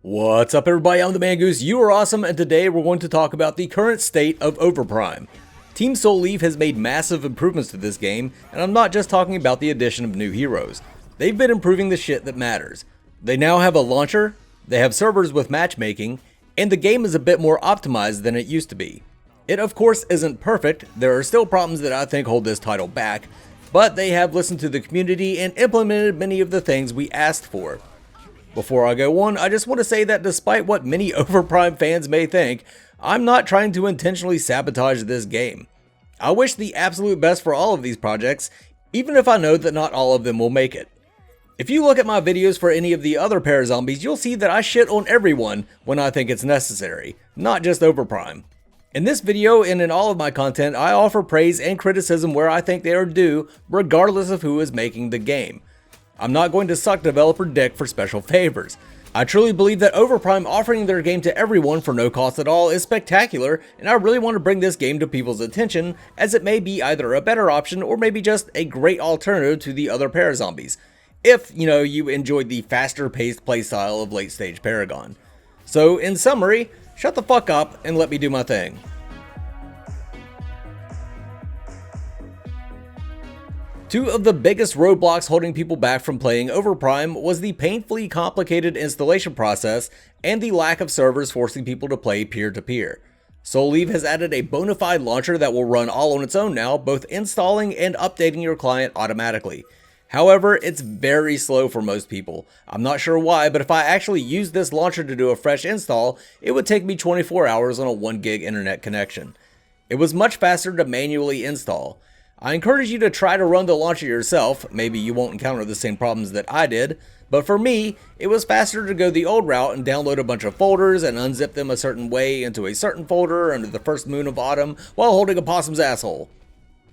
What's up everybody, I'm the Mangoose, you are awesome, and today we're going to talk about the current state of OverPrime. Team Souleve has made massive improvements to this game, and I'm not just talking about the addition of new heroes. They've been improving the shit that matters. They now have a launcher, they have servers with matchmaking, and the game is a bit more optimized than it used to be. It of course isn't perfect, there are still problems that I think hold this title back, but they have listened to the community and implemented many of the things we asked for. Before I go on, I just want to say that despite what many OverPrime fans may think, I'm not trying to intentionally sabotage this game. I wish the absolute best for all of these projects, even if I know that not all of them will make it. If you look at my videos for any of the other Parazombies, you'll see that I shit on everyone when I think it's necessary, not just OverPrime. In this video and in all of my content, I offer praise and criticism where I think they are due, regardless of who is making the game. I'm not going to suck developer dick for special favors. I truly believe that OverPrime offering their game to everyone for no cost at all is spectacular, and I really want to bring this game to people's attention, as it may be either a better option or maybe just a great alternative to the other Parazombies, if, you enjoyed the faster paced playstyle of late stage Paragon. So in summary, shut the fuck up and let me do my thing. Two of the biggest roadblocks holding people back from playing OverPrime was the painfully complicated installation process and the lack of servers forcing people to play peer-to-peer. Souleve has added a bona fide launcher that will run all on its own now, both installing and updating your client automatically. However, it's very slow for most people. I'm not sure why, but if I actually used this launcher to do a fresh install, it would take me 24 hours on a 1 gig internet connection. It was much faster to manually install. I encourage you to try to run the launcher yourself, maybe you won't encounter the same problems that I did, but for me, it was faster to go the old route and download a bunch of folders and unzip them a certain way into a certain folder under the first moon of autumn while holding a possum's asshole.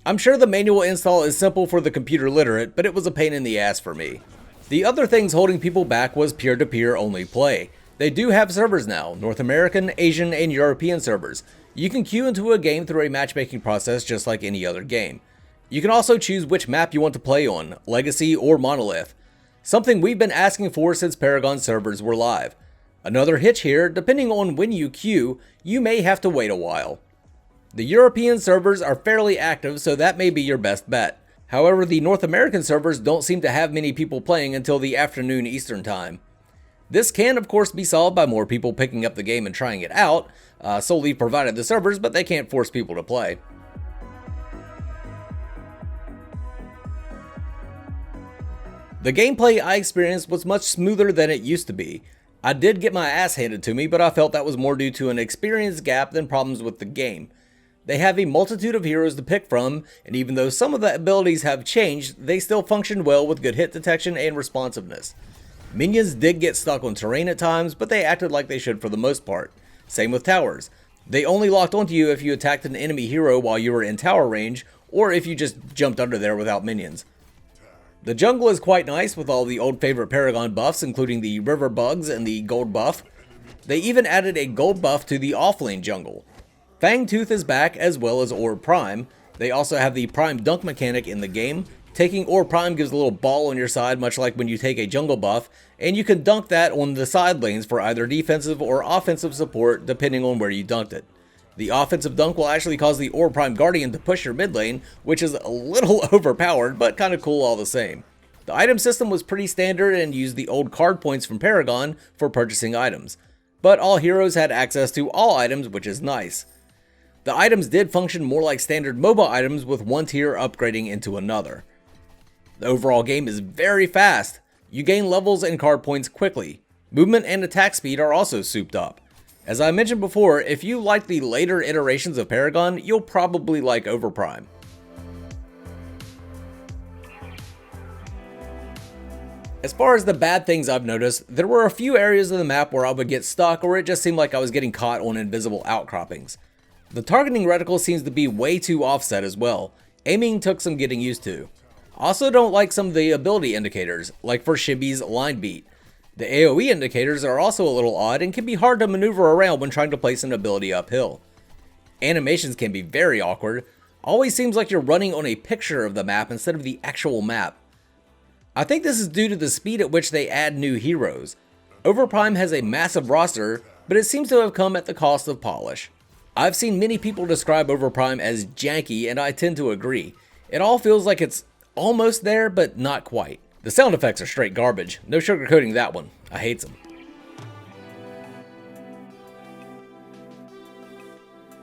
I'm sure the manual install is simple for the computer literate, but it was a pain in the ass for me. The other things holding people back was peer-to-peer only play. They do have servers now, North American, Asian, and European servers. You can queue into a game through a matchmaking process just like any other game. You can also choose which map you want to play on, Legacy or Monolith, something we've been asking for since Paragon servers were live. Another hitch here, depending on when you queue, you may have to wait a while. The European servers are fairly active, so that may be your best bet. However, the North American servers don't seem to have many people playing until the afternoon Eastern time. This can of course be solved by more people picking up the game and trying it out. Souleve provided the servers, but they can't force people to play. The gameplay I experienced was much smoother than it used to be. I did get my ass handed to me, but I felt that was more due to an experience gap than problems with the game. They have a multitude of heroes to pick from, and even though some of the abilities have changed, they still function well with good hit detection and responsiveness. Minions did get stuck on terrain at times, but they acted like they should for the most part. Same with towers. They only locked onto you if you attacked an enemy hero while you were in tower range, or if you just jumped under there without minions. The jungle is quite nice with all the old favorite Paragon buffs, including the river bugs and the gold buff. They even added a gold buff to the offlane jungle. Fangtooth is back, as well as OverPrime. They also have the prime dunk mechanic in the game. Taking OverPrime gives a little ball on your side, much like when you take a jungle buff, and you can dunk that on the side lanes for either defensive or offensive support depending on where you dunked it. The offensive dunk will actually cause the OverPrime Guardian to push your mid lane, which is a little overpowered, but kind of cool all the same. The item system was pretty standard and used the old card points from Paragon for purchasing items, but all heroes had access to all items, which is nice. The items did function more like standard MOBA items, with one tier upgrading into another. The overall game is very fast. You gain levels and card points quickly. Movement and attack speed are also souped up. As I mentioned before, if you like the later iterations of Paragon, you'll probably like OverPrime. As far as the bad things I've noticed, there were a few areas of the map where I would get stuck or it just seemed like I was getting caught on invisible outcroppings. The targeting reticle seems to be way too offset as well. Aiming took some getting used to. Also don't like some of the ability indicators, like for Shibby's line beat. The AoE indicators are also a little odd and can be hard to maneuver around when trying to place an ability uphill. Animations can be very awkward. Always seems like you're running on a picture of the map instead of the actual map. I think this is due to the speed at which they add new heroes. OverPrime has a massive roster, but it seems to have come at the cost of polish. I've seen many people describe OverPrime as janky, and I tend to agree. It all feels like it's almost there, but not quite. The sound effects are straight garbage. No sugarcoating that one. I hate them.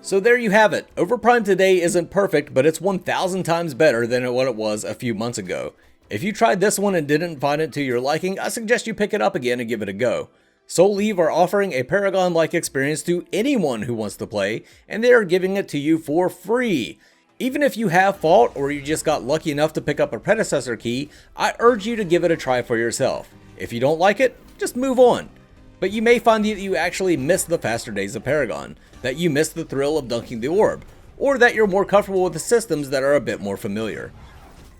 So there you have it. OverPrime today isn't perfect, but it's 1,000 times better than what it was a few months ago. If you tried this one and didn't find it to your liking, I suggest you pick it up again and give it a go. Souleve are offering a Paragon-like experience to anyone who wants to play, and they are giving it to you for free. Even if you have fault or you just got lucky enough to pick up a predecessor key, I urge you to give it a try for yourself. If you don't like it, just move on. But you may find that you actually missed the faster days of Paragon, that you missed the thrill of dunking the orb, or that you're more comfortable with the systems that are a bit more familiar.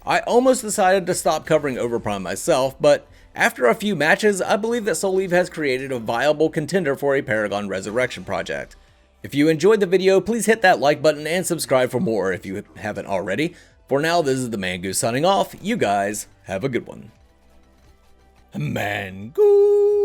I almost decided to stop covering OverPrime myself, but after a few matches, I believe that Souleve has created a viable contender for a Paragon Resurrection project. If you enjoyed the video, please hit that like button and subscribe for more if you haven't already. For now, this is the Mangoose signing off. You guys have a good one. Mangoose!